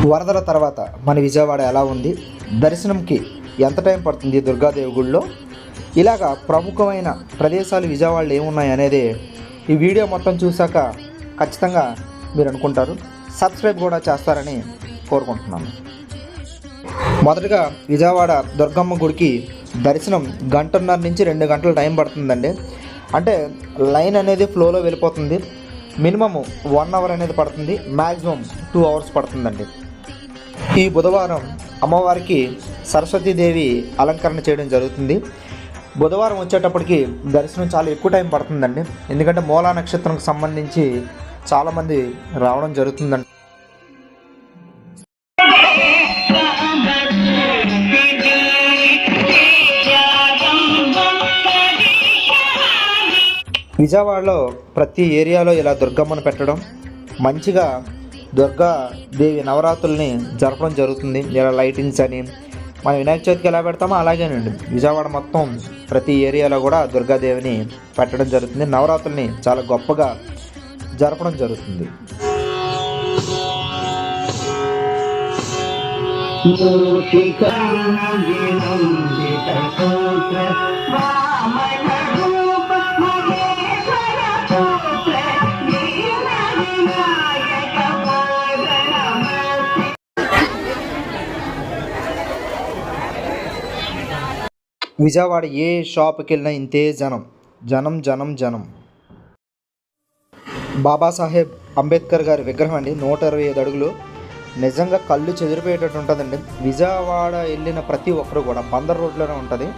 వరదల తర్వాత మన విజయవాడ ఎలా ఉంది, దర్శనంకి ఎంత టైం పడుతుంది దుర్గాదేవి గుడిలో, ఇలాగా ప్రముఖమైన ప్రదేశాలు విజయవాడలో ఏమున్నాయి అనేది ఈ వీడియో మొత్తం చూశాక ఖచ్చితంగా మీరు అనుకుంటారు. సబ్స్క్రైబ్ కూడా చేస్తారని కోరుకుంటున్నాను. మొదటగా విజయవాడ దుర్గమ్మ గుడికి దర్శనం 1.5 నుంచి 2 గంటల టైం పడుతుందండి. అంటే లైన్ అనేది ఫ్లోలో వెళ్ళిపోతుంది. మినిమము 1 అవర్ అనేది పడుతుంది, మ్యాక్సిమం 2 అవర్స్ పడుతుందండి. ఈ బుధవారం అమ్మవారికి సరస్వతీదేవి అలంకరణ చేయడం జరుగుతుంది. బుధవారం వచ్చేటప్పటికి దర్శనం చాలా ఎక్కువ టైం పడుతుందండి. ఎందుకంటే మూలా నక్షత్రంకి సంబంధించి చాలామంది రావడం జరుగుతుందండి. విజయవాడలో ప్రతి ఏరియాలో ఇలా దుర్గమ్మను పెట్టడం, మంచిగా దుర్గాదేవి నవరాత్రుల్ని జరపడం జరుగుతుంది. ఇలా లైటింగ్స్ అని మన వినాయక చవితికి ఎలా పెడతామో అలాగేనండి విజయవాడ మొత్తం ప్రతి ఏరియాలో కూడా దుర్గాదేవిని పెట్టడం జరుగుతుంది. నవరాత్రుల్ని చాలా గొప్పగా జరపడం జరుగుతుంది. విజయవాడ ఏ షాప్కి వెళ్ళినా ఇంతే జనం. బాబాసాహెబ్ అంబేద్కర్ గారి విగ్రహం అండి, 125 అడుగులు. నిజంగా కళ్ళు చెదిరిపోయేటట్టు ఉంటుందండి. విజయవాడ వెళ్ళిన ప్రతి ఒక్కరు కూడా బందర్ రోడ్లోనే ఉంటుంది.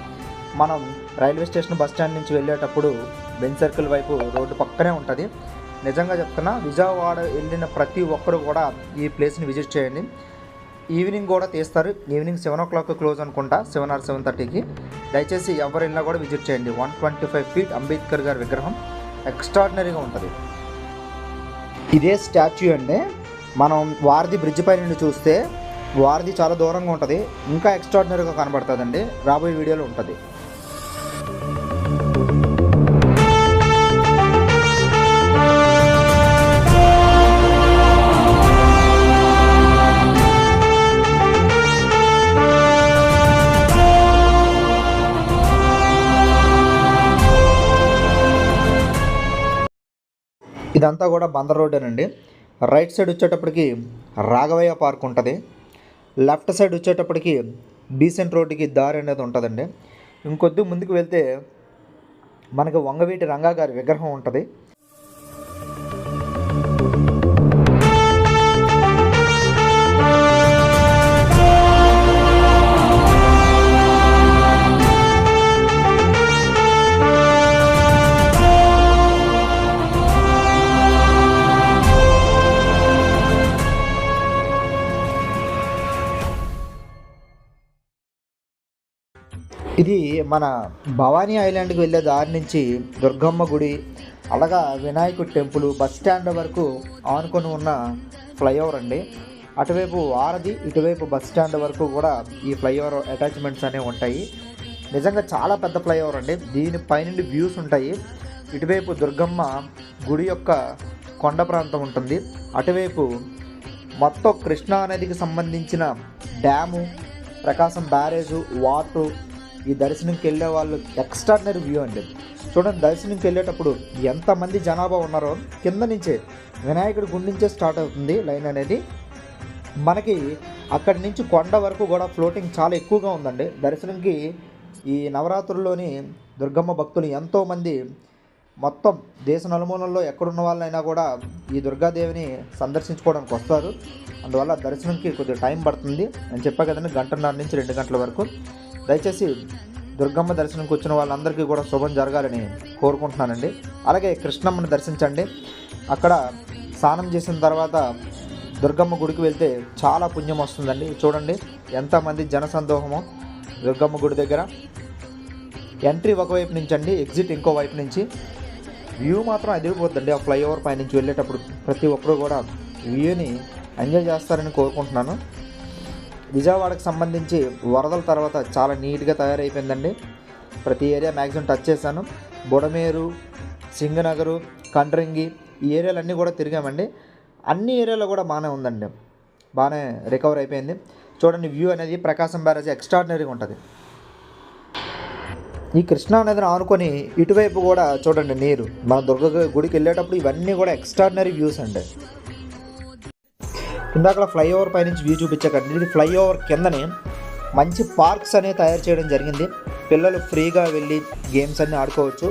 మనం రైల్వే స్టేషన్ బస్ స్టాండ్ నుంచి వెళ్ళేటప్పుడు బెంజ్ సర్కిల్ వైపు రోడ్డు పక్కనే ఉంటుంది. నిజంగా చెప్తున్నా, విజయవాడ వెళ్ళిన ప్రతి ఒక్కరు కూడా ఈ ప్లేస్ని విజిట్ చేయండి. ఈవినింగ్ కూడా తీస్తారు. ఈవినింగ్ 7 o'clock క్లోజ్ అనుకుంటా, 7 or 7:30కి. దయచేసి ఎవరు వెళ్ళినా కూడా విజిట్ చేయండి. 125 feet అంబేద్కర్ గారి విగ్రహం ఎక్స్ట్రాడినరీగా ఉంటుంది. ఇదే స్టాచ్యూ అండి. మనం వారధి బ్రిడ్జ్ పై నుండి చూస్తే వారధి చాలా దూరంగా ఉంటుంది, ఇంకా ఎక్స్ట్రాడినరీగా కనబడుతుందండి. రాబోయే వీడియోలో ఉంటుంది. ఇదంతా కూడా బందర్ రోడ్డేనండి. రైట్ సైడ్ వచ్చేటప్పటికి రాఘవయ్య పార్క్ ఉంటుంది. లెఫ్ట్ సైడ్ వచ్చేటప్పటికి డీసెంట్ రోడ్డుకి దారి అనేది ఉంటుందండి. ఇంకొద్ది ముందుకు వెళ్తే మనకి వంగవీటి రంగా గారి విగ్రహం ఉంటుంది. ఇది మన భవానీ ఐలాండ్కి వెళ్ళే దారి నుంచి దుర్గమ్మ గుడి, అలాగా వినాయకుడి టెంపుల్, బస్ స్టాండ్ వరకు ఆనుకొని ఉన్న ఫ్లైఓవర్ అండి. అటువైపు వారధి, ఇటువైపు బస్ స్టాండ్ వరకు కూడా ఈ ఫ్లైఓవర్ అటాచ్మెంట్స్ అనేవి ఉంటాయి. నిజంగా చాలా పెద్ద ఫ్లైఓవర్ అండి. దీనిపైనుండి వ్యూస్ ఉంటాయి. ఇటువైపు దుర్గమ్మ గుడి యొక్క కొండ ప్రాంతం ఉంటుంది. అటువైపు మొత్తం కృష్ణా నదికి సంబంధించిన డ్యాము, ప్రకాశం బ్యారేజు, వాటర్. ఈ దర్శనంకి వెళ్ళే వాళ్ళు ఎక్స్ట్రాడినరీ వ్యూ అండి. చూడండి, దర్శనంకి వెళ్ళేటప్పుడు ఎంతమంది జనాభా ఉన్నారో. కింద నుంచే వినాయకుడి గుడి నుంచే స్టార్ట్ అవుతుంది లైన్ అనేది. మనకి అక్కడి నుంచి కొండ వరకు కూడా ఫ్లోటింగ్ చాలా ఎక్కువగా ఉందండి. దర్శనంకి ఈ నవరాత్రుల్లోని దుర్గమ్మ భక్తులు ఎంతోమంది మొత్తం దేశ నలుమూలల్లో ఎక్కడున్న వాళ్ళైనా కూడా ఈ దుర్గాదేవిని సందర్శించుకోవడానికి వస్తారు. అందువల్ల దర్శనంకి కొద్దిగా టైం పడుతుంది. నేను చెప్పా కదండి, 1.5 నుంచి 2 గంటల వరకు. దయచేసి దుర్గమ్మ దర్శనంకి వచ్చిన వాళ్ళందరికీ కూడా శుభం జరగాలని కోరుకుంటున్నానండి. అలాగే కృష్ణమ్మని దర్శించండి. అక్కడ స్నానం చేసిన తర్వాత దుర్గమ్మ గుడికి వెళ్తే చాలా పుణ్యం వస్తుందండి. చూడండి ఎంతమంది జనసందోహమో దుర్గమ్మ గుడి దగ్గర. ఎంట్రీ ఒకవైపు నుంచి అండి, ఎగ్జిట్ ఇంకో వైపు నుంచి. వ్యూ మాత్రం అదిరిపోద్దండి. ఆ ఫ్లైఓవర్ పై నుంచి వెళ్ళేటప్పుడు ప్రతి ఒక్కరు కూడా వ్యూని ఎంజాయ్ చేస్తారని కోరుకుంటున్నాను. విజయవాడకు సంబంధించి వరదల తర్వాత చాలా నీట్గా తయారైపోయిందండి. ప్రతి ఏరియా మ్యాక్సిమం టచ్ చేశాను. బుడమేరు, సింగనగరు, కండ్రింగి ఈ ఏరియాలన్నీ కూడా తిరిగామండి. అన్ని ఏరియాలో కూడా బాగానే ఉందండి. బాగానే రికవర్ అయిపోయింది. చూడండి వ్యూ అనేది ప్రకాశం బ్యారేజ్ ఎక్స్ట్రాడినరీగా ఉంటుంది. ఈ కృష్ణా నదిని ఆనుకొని ఇటువైపు కూడా చూడండి నీరు. మన దుర్గ గుడికి వెళ్ళేటప్పుడు ఇవన్నీ కూడా ఎక్స్ట్రాడినరీ వ్యూస్ అండి. ఇందాక ఫ్లైఓవర్ పైనుంచి వ్యూ చూపించాకండి. ఇది ఫ్లైఓవర్ కిందనే మంచి పార్క్స్ అనేవి తయారు చేయడం జరిగింది. పిల్లలు ఫ్రీగా వెళ్ళి గేమ్స్ అన్నీ ఆడుకోవచ్చు.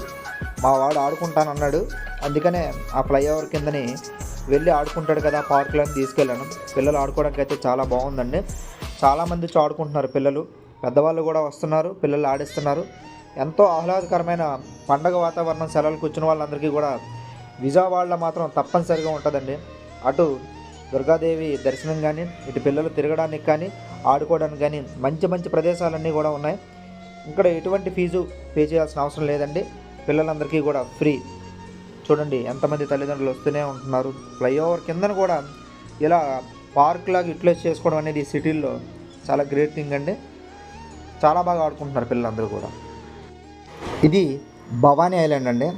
మా వాడు ఆడుకుంటానన్నాడు, అందుకనే ఆ ఫ్లైఓవర్ కిందని వెళ్ళి ఆడుకుంటాడు కదా, పార్కులను తీసుకెళ్ళాను. పిల్లలు ఆడుకోవడానికి అయితే చాలా బాగుందండి. చాలామంది ఆడుకుంటున్నారు పిల్లలు, పెద్దవాళ్ళు కూడా వస్తున్నారు, పిల్లలు ఆడిస్తున్నారు. ఎంతో ఆహ్లాదకరమైన పండగ వాతావరణం. సెలవులకు వచ్చిన వాళ్ళందరికీ కూడా విజయవాడలో మాత్రం తప్పనిసరిగా ఉంటుందండి. అటు దుర్గాదేవి దర్శనం కానీ, ఇటు పిల్లలు తిరగడానికి కానీ, ఆడుకోవడానికి కానీ మంచి మంచి ప్రదేశాలన్నీ కూడా ఉన్నాయి. ఇక్కడ ఎటువంటి ఫీజు పే చేయాల్సిన అవసరం లేదండి. పిల్లలందరికీ కూడా ఫ్రీ. చూడండి ఎంతమంది తల్లిదండ్రులు వస్తూనే ఉంటున్నారు. ఫ్లైఓవర్ కిందను కూడా ఇలా పార్క్ లాగా యూటిలైజ్ చేసుకోవడం అనేది సిటీల్లో చాలా గ్రేట్ థింగ్ అండి. చాలా బాగా ఆడుకుంటున్నారు పిల్లలందరూ కూడా. ఇది భవానీ ఐలాండ్ అండి.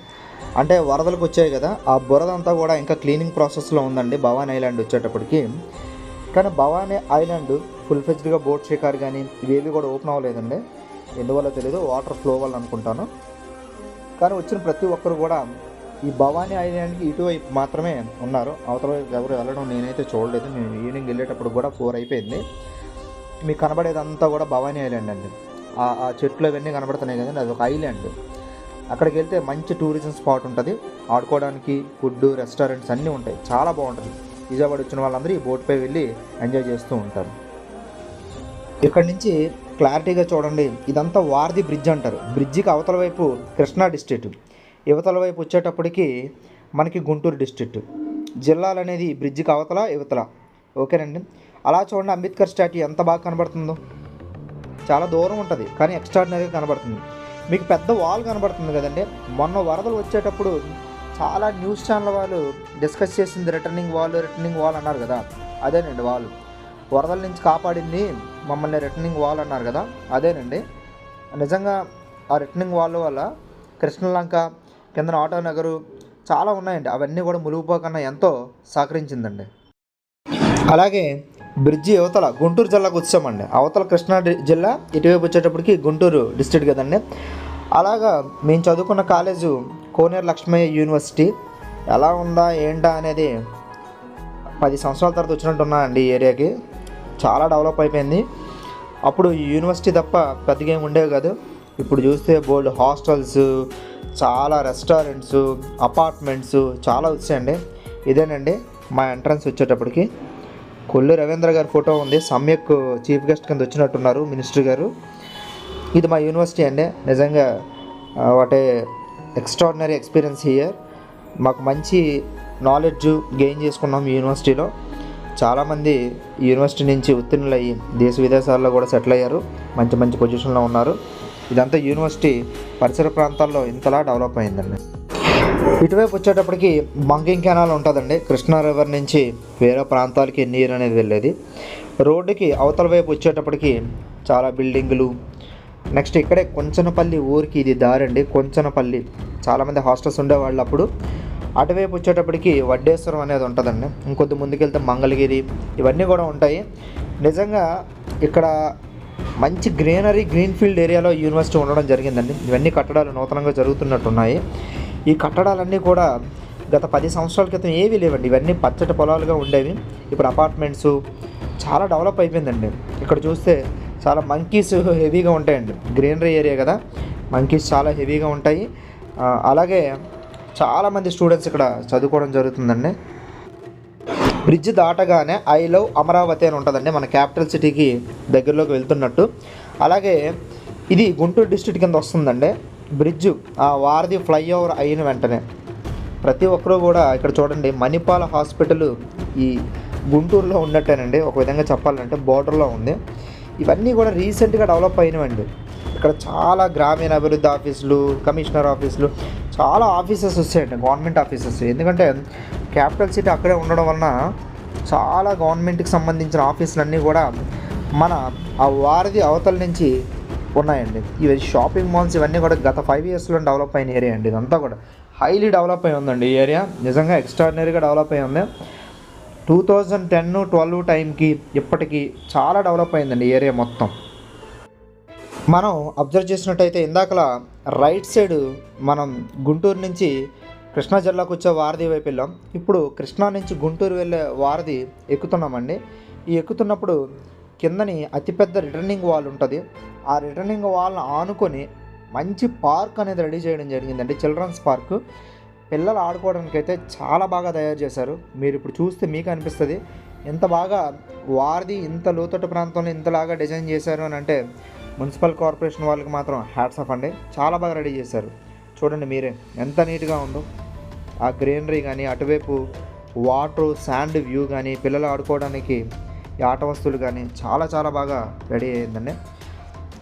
అంటే వరదలకు వచ్చాయి కదా, ఆ బురదంతా కూడా ఇంకా క్లీనింగ్ ప్రాసెస్లో ఉందండి భవానీ ఐలాండ్ వచ్చేటప్పటికి. కానీ భవానీ ఐలాండ్ ఫుల్ ఫ్లెడ్జ్డ్గా బోట్ షికార్ కానీ ఇవేవి కూడా ఓపెన్ అవ్వలేదండి. ఎందువల్ల తెలియదు, వాటర్ ఫ్లో వల్ల అనుకుంటాను. కానీ వచ్చిన ప్రతి ఒక్కరు కూడా ఈ భవానీ ఐలాండ్కి ఇటువైపు మాత్రమే ఉన్నారు. అవతల వైపు ఎవరు వెళ్ళడం నేనైతే చూడలేదు. మేము ఈవినింగ్ వెళ్ళేటప్పుడు కూడా 4 అయిపోయింది. మీకు కనబడేదంతా కూడా భవానీ ఐలాండ్ అండి. ఆ చెట్లు అవన్నీ కనబడుతున్నాయి కదండి, అది ఒక ఐలాండ్. అక్కడికి వెళ్తే మంచి టూరిజం స్పాట్ ఉంటుంది. ఆడుకోవడానికి ఫుడ్, రెస్టారెంట్స్ అన్నీ ఉంటాయి. చాలా బాగుంటుంది. విజయవాడ వచ్చిన వాళ్ళందరూ ఈ బోట్పై వెళ్ళి ఎంజాయ్ చేస్తూ ఉంటారు. ఇక్కడి నుంచి క్లారిటీగా చూడండి, ఇదంతా వారధి బ్రిడ్జ్ అంటారు. బ్రిడ్జికి అవతల వైపు కృష్ణా డిస్ట్రిక్ట్, యువతల వైపు వచ్చేటప్పటికి మనకి గుంటూరు డిస్ట్రిక్ట్. జిల్లాలు అనేది బ్రిడ్జికి అవతల యువతల. ఓకేనండి. అలా చూడండి అంబేద్కర్ స్టాట్యూ ఎంత బాగా కనబడుతుందో. చాలా దూరం ఉంటుంది కానీ ఎక్స్ట్రాడినరీగా కనబడుతుంది. మీకు పెద్ద వాల్ కనబడుతుంది కదండి. మొన్న వరదలు వచ్చేటప్పుడు చాలా న్యూస్ ఛానల్ వాళ్ళు డిస్కస్ చేసింది రిటర్నింగ్ వాల్ అన్నారు కదా, అదేనండి వాల్. వరదల నుంచి కాపాడింది మమ్మల్ని రిటర్నింగ్ వాల్ అన్నారు కదా, అదేనండి. నిజంగా ఆ రిటర్నింగ్ వాల్ వల్ల కృష్ణలంక కింద ఆటో నగరు చాలా ఉన్నాయండి. అవన్నీ కూడా మునిగిపోకుండా ఎంతో సహకరించిందండి. అలాగే బ్రిడ్జి యువతల గుంటూరు జిల్లాకు వచ్చామండి. అవతల కృష్ణా జిల్లా, ఇటువైపు వచ్చేటప్పటికి గుంటూరు డిస్ట్రిక్ట్ కదండి. అలాగా మేము చదువుకున్న కాలేజు కోనేరు లక్ష్మయ్య యూనివర్సిటీ ఎలా ఉందా ఏంటా అనేది 10 సంవత్సరాల తర్వాత వచ్చినట్టున్నా అండి. ఈ ఏరియాకి చాలా డెవలప్ అయిపోయింది. అప్పుడు ఈ యూనివర్సిటీ తప్ప పెద్దగా ఏమి ఉండేవి కాదు. ఇప్పుడు చూస్తే బోల్డ్ హాస్టల్స్, చాలా రెస్టారెంట్స్, అపార్ట్మెంట్స్ చాలా వచ్చాయండి. ఇదేనండి మా ఎంట్రన్స్ వచ్చేటప్పటికి. కొల్లు రవీంద్ర గారి ఫోటో ఉంది. సమ్యక్ చీఫ్ గెస్ట్ కింద వచ్చినట్టున్నారు మినిస్టర్ గారు. ఇది మా యూనివర్సిటీ అండి. నిజంగా what a extraordinary experience here. మాకు మంచి నాలెడ్జ్ గెయిన్ చేసుకున్నాం ఈ యూనివర్సిటీలో. చాలామంది ఈ యూనివర్సిటీ నుంచి ఉత్తీర్ణులు అయ్యి దేశ విదేశాల్లో కూడా సెటిల్ అయ్యారు, మంచి మంచి పొజిషన్లో ఉన్నారు. ఇదంతా యూనివర్సిటీ పరిసర ప్రాంతాల్లో ఇంతలా డెవలప్ అయిందండి. ఇటువైపు వచ్చేటప్పటికి బంకింగ్ కెనాల్ ఉంటుందండి. కృష్ణా రివర్ నుంచి వేరే ప్రాంతాలకి నీరు అనేది వెళ్ళేది. రోడ్డుకి అవతల వైపు వచ్చేటప్పటికి చాలా బిల్డింగులు. నెక్స్ట్ ఇక్కడే కొంచెనపల్లి ఊరికి ఇది దారండి. కొంచెనపల్లి చాలామంది హాస్టల్స్ ఉండేవాళ్ళు అప్పుడు. అటువైపు వచ్చేటప్పటికి వడ్డేశ్వరం అనేది ఉంటుందండి. ఇంకొద్ది ముందుకెళ్తే మంగళగిరి, ఇవన్నీ కూడా ఉంటాయి. నిజంగా ఇక్కడ మంచి గ్రీన్ ఫీల్డ్ ఏరియాలో యూనివర్సిటీ ఉండడం జరిగిందండి. ఇవన్నీ కట్టడాలు నూతనంగా జరుగుతున్నట్టున్నాయి. ఈ కట్టడాలన్నీ కూడా గత 10 సంవత్సరాల క్రితం ఏవీ లేవండి. ఇవన్నీ పచ్చటి పొలాలుగా ఉండేవి. ఇప్పుడు అపార్ట్మెంట్స్ చాలా డెవలప్ అయిపోయిందండి. ఇక్కడ చూస్తే చాలా మంకీస్ హెవీగా ఉంటాయండి. గ్రీనరీ ఏరియా కదా, మంకీస్ చాలా హెవీగా ఉంటాయి. అలాగే చాలామంది స్టూడెంట్స్ ఇక్కడ చదువుకోవడం జరుగుతుందండి. బ్రిడ్జ్ దాటగానే ఐ లవ్ అమరావతి అని ఉంటుందండి, మన క్యాపిటల్ సిటీకి దగ్గరలోకి వెళ్తున్నట్టు. అలాగే ఇది గుంటూరు డిస్ట్రిక్ట్ కింద వస్తుందండి. బ్రిడ్జ్ ఆ వారధి ఫ్లైఓవర్ అయిన వెంటనే ప్రతి ఒక్కరూ కూడా ఇక్కడ చూడండి, మణిపాల హాస్పిటల్ ఈ గుంటూరులో ఉన్నట్టేనండి. ఒక విధంగా చెప్పాలంటే బోర్డర్లో ఉంది. ఇవన్నీ కూడా రీసెంట్గా డెవలప్ అయినవండి. ఇక్కడ చాలా గ్రామీణ అభివృద్ధి ఆఫీసులు, కమిషనర్ ఆఫీసులు, చాలా ఆఫీసెస్ వస్తాయండి, గవర్నమెంట్ ఆఫీసెస్. ఎందుకంటే క్యాపిటల్ సిటీ అక్కడే ఉండడం వలన చాలా గవర్నమెంట్కి సంబంధించిన ఆఫీసులన్నీ కూడా మన ఆ వారధి అవతల నుంచి ఉన్నాయండి. ఇవి షాపింగ్ మాల్స్ ఇవన్నీ కూడా గత 5 ఇయర్స్లో డెవలప్ అయిన ఏరియా అండి. ఇదంతా కూడా హైలీ డెవలప్ అయి ఉందండి ఈ ఏరియా. నిజంగా ఎక్స్ట్రాడినరీగా డెవలప్ అయి ఉంది. 2010-12 టైంకి ఇప్పటికి చాలా డెవలప్ అయిందండి ఏరియా మొత్తం. మనం అబ్జర్వ్ చేసినట్టయితే ఇందాకలా రైట్ సైడ్ మనం గుంటూరు నుంచి కృష్ణా జిల్లాకు వచ్చే వారధి వైపు వెళ్ళాం. ఇప్పుడు కృష్ణా నుంచి గుంటూరు వెళ్ళే వారధి ఎక్కుతున్నామండి. ఈ ఎక్కుతున్నప్పుడు కిందని అతిపెద్ద రిటర్నింగ్ వాల్ ఉంటుంది. ఆ రిటర్నింగ్ వాల్ని ఆనుకొని మంచి పార్క్ అనేది రెడీ చేయడం జరిగిందండి. చిల్డ్రన్స్ పార్క్ పిల్లలు ఆడుకోవడానికి అయితే చాలా బాగా తయారు చేశారు. మీరు ఇప్పుడు చూస్తే మీకు అనిపిస్తుంది ఎంత బాగా వారధి ఇంత లోతట్టు ప్రాంతంలో ఇంతలాగా డిజైన్ చేశారు అని అంటే మున్సిపల్ కార్పొరేషన్ వాళ్ళకి మాత్రం హ్యాట్స్ ఆఫ్ అండి. చాలా బాగా రెడీ చేశారు. చూడండి మీరే ఎంత నీట్గా ఉందో. ఆ గ్రీనరీ కానీ, అటువైపు వాటర్ శాండ్ వ్యూ కానీ, పిల్లలు ఆడుకోవడానికి ఈ ఆట వస్తువులు కానీ చాలా చాలా బాగా రెడీ అయ్యిందండి.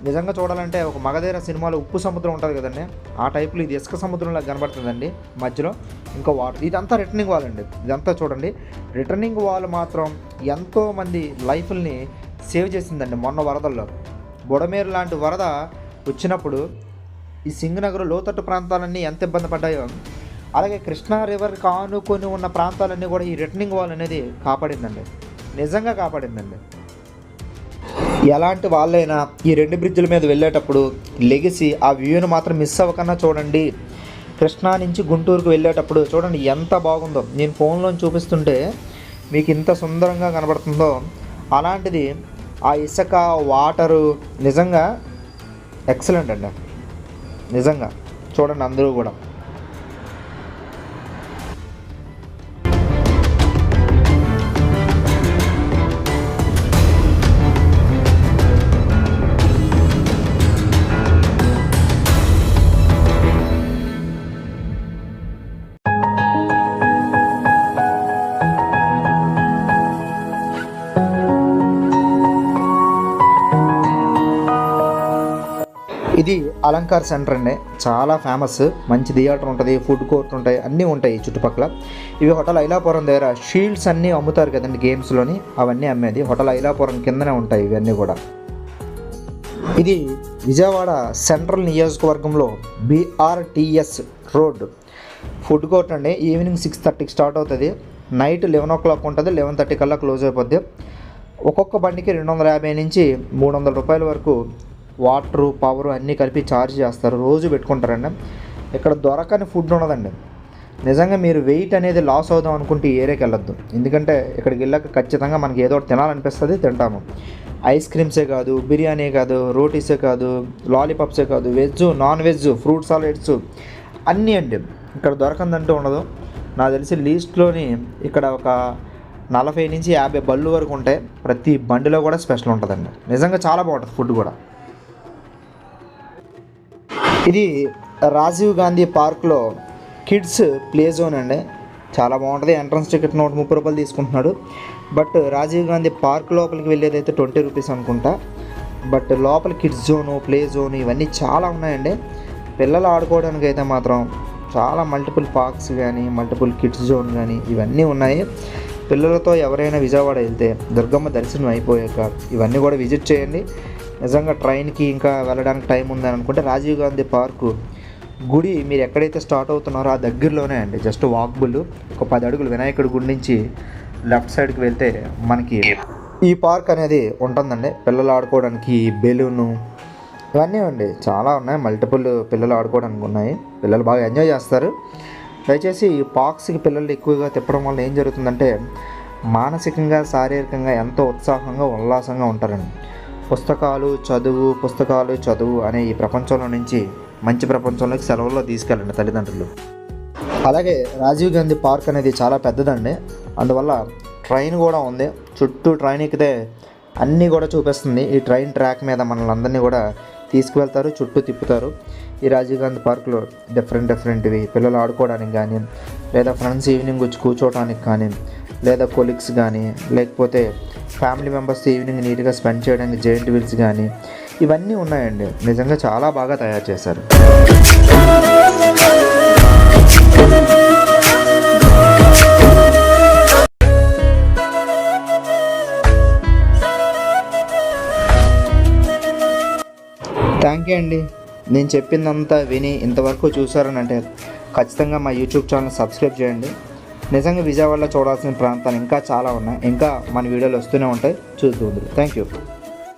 నిజంగా చూడాలంటే ఒక మగధీర సినిమాలో ఉప్పు సముద్రం ఉంటుంది కదండి, ఆ టైప్లో ఇది ఇసుక సముద్రంలో కనబడుతుందండి. మధ్యలో ఇంకా వాటర్. ఇదంతా రిటర్నింగ్ వాల్ అండి. ఇదంతా చూడండి. రిటర్నింగ్ వాల్ మాత్రం ఎంతోమంది లైఫ్ని సేవ్ చేసిందండి. మొన్న వరదల్లో బుడమేరు లాంటి వరద వచ్చినప్పుడు ఈ సింగనగర్ లోతట్టు ప్రాంతాలన్నీ ఎంత ఇబ్బంది పడ్డాయో, అలాగే కృష్ణా రివర్ కానుకొని ఉన్న ప్రాంతాలన్నీ కూడా ఈ రిటర్నింగ్ వాల్ అనేది కాపాడిందండి. నిజంగా కాపాడిందండి. ఎలాంటి వాళ్ళైనా ఈ 2 బ్రిడ్జిల మీద వెళ్ళేటప్పుడు లెగిసి ఆ వ్యూని మాత్రం మిస్ అవ్వకన్నా చూడండి. కృష్ణా నుంచి గుంటూరుకు వెళ్ళేటప్పుడు చూడండి ఎంత బాగుందో. నేను ఫోన్లో చూపిస్తుంటే మీకు ఇంత సుందరంగా కనబడుతుందో, అలాంటిది ఆ ఇసుక వాటరు నిజంగా ఎక్సలెంట్ అండి. నిజంగా చూడండి అందరూ కూడా. ఇది అలంకార్ సెంటర్ అండి. చాలా ఫేమస్. మంచి థియేటర్ ఉంటుంది, ఫుడ్ కోర్ట్ ఉంటాయి, అన్నీ ఉంటాయి చుట్టుపక్కల. ఇవి హోటల్ ఐలాపురం దగ్గర షీల్డ్స్ అన్నీ అమ్ముతారు కదండి గేమ్స్లోని, అవన్నీ అమ్మేది హోటల్ ఐలాపురం కిందనే ఉంటాయి ఇవన్నీ కూడా. ఇది విజయవాడ సెంట్రల్ నియోజకవర్గంలో BRTS రోడ్ ఫుడ్ కోర్ట్ అండి. ఈవినింగ్ 6:30కి స్టార్ట్ అవుతుంది. నైట్ 11 o'clock ఉంటుంది. 11:30 కల్లా క్లోజ్ అయిపోద్ది. ఒక్కొక్క బండికి 250 నుంచి 300 రూపాయల వరకు వాటరు, పవరు అన్నీ కలిపి ఛార్జ్ చేస్తారు. రోజు పెట్టుకుంటారండి. ఇక్కడ దొరకని ఫుడ్ ఉండదండి. నిజంగా మీరు వెయిట్ అనేది లాస్ అవుదాం అనుకుంటే ఈ ఏరియాకి వెళ్ళొద్దు. ఎందుకంటే ఇక్కడికి వెళ్ళాక ఖచ్చితంగా మనకి ఏదో ఒకటి తినాలనిపిస్తుంది, తింటాము. ఐస్ క్రీమ్సే కాదు, బిర్యానీ కాదు, రోటీసే కాదు, లాలీపాప్సే కాదు, veg, non veg, fruit salads అన్నీ అండి. ఇక్కడ దొరకందంటూ ఉండదు. నాకు తెలిసి లీస్ట్లోని ఇక్కడ ఒక 40 నుంచి 50 బళ్ళు వరకు ఉంటాయి. ప్రతి బండిలో కూడా స్పెషల్ ఉంటుందండి. నిజంగా చాలా బాగుంటుంది ఫుడ్ కూడా. ఇది రాజీవ్ గాంధీ పార్క్లో కిడ్స్ ప్లే జోన్ అండి. చాలా బాగుంటుంది. ఎంట్రన్స్ టికెట్ 130 రూపాయలు తీసుకుంటున్నాడు. బట్ రాజీవ్ గాంధీ పార్క్ లోపలికి వెళ్ళేదైతే 20 రూపీస్ అనుకుంటా. బట్ లోపల కిడ్స్ జోను, ప్లే జోను ఇవన్నీ చాలా ఉన్నాయండి. పిల్లలు ఆడుకోవడానికి అయితే మాత్రం చాలా మల్టిపుల్ పార్క్స్ కానీ, మల్టిపుల్ కిడ్స్ జోన్ కానీ ఇవన్నీ ఉన్నాయి. పిల్లలతో ఎవరైనా విజయవాడ వెళ్తే దుర్గమ్మ దర్శనం అయిపోయాక ఇవన్నీ కూడా విజిట్ చేయండి. నిజంగా ట్రైన్కి ఇంకా వెళ్ళడానికి టైం ఉందని అనుకుంటే రాజీవ్ గాంధీ పార్కు గుడి మీరు ఎక్కడైతే స్టార్ట్ అవుతున్నారో ఆ దగ్గరలోనే అండి. జస్ట్ వాక్బుల్ ఒక 10 అడుగులు వినాయకుడి గుడి నుంచి లెఫ్ట్ సైడ్కి వెళ్తే మనకి ఈ పార్క్ అనేది ఉంటుందండి. పిల్లలు ఆడుకోవడానికి బెలూను ఇవన్నీ అండి చాలా ఉన్నాయి. మల్టిపుల్ పిల్లలు ఆడుకోవడానికి ఉన్నాయి. పిల్లలు బాగా ఎంజాయ్ చేస్తారు. దయచేసి ఈ పార్క్స్కి పిల్లలు ఎక్కువగా తిప్పడం వల్ల ఏం జరుగుతుందంటే మానసికంగా, శారీరకంగా ఎంతో ఉత్సాహంగా, ఉల్లాసంగా ఉంటారండి. పుస్తకాలు చదువు అనే ఈ ప్రపంచంలో నుంచి మంచి ప్రపంచంలోకి సెలవుల్లో తీసుకెళ్ళండి తల్లిదండ్రులు. అలాగే రాజీవ్ గాంధీ పార్క్ అనేది చాలా పెద్దదండి. అందువల్ల ట్రైన్ కూడా ఉంది. చుట్టూ ట్రైన్ ఎక్కితే అన్నీ కూడా చూపిస్తుంది. ఈ ట్రైన్ ట్రాక్ మీద మనల్ని అందరినీ కూడా తీసుకువెళ్తారు, చుట్టూ తిప్పుతారు. ఈ రాజీవ్ గాంధీ పార్క్లో డిఫరెంట్వి పిల్లలు ఆడుకోవడానికి కానీ, లేదా ఫ్రెండ్స్ ఈవినింగ్ వచ్చి కూర్చోవడానికి కానీ, లేదా కొలీగ్స్ కానీ, లేకపోతే ఫ్యామిలీ మెంబర్స్ ఈవినింగ్ నీట్గా స్పెండ్ చేయడానికి జెయింట్ వీల్స్ కానీ ఇవన్నీ ఉన్నాయండి. నిజంగా చాలా బాగా తయారు చేశారు. థ్యాంక్ యూ అండి. నేను చెప్పిందంతా విని ఇంతవరకు చూసారనంటే ఖచ్చితంగా మా యూట్యూబ్ ఛానల్ సబ్స్క్రైబ్ చేయండి. నిజంగా విజయవాడలో చూడాల్సిన ప్రాంతాలు ఇంకా చాలా ఉన్నాయి. ఇంకా మన వీడియోలు వస్తూనే ఉంటాయి, చూస్తూ ఉంటారు. Thank you.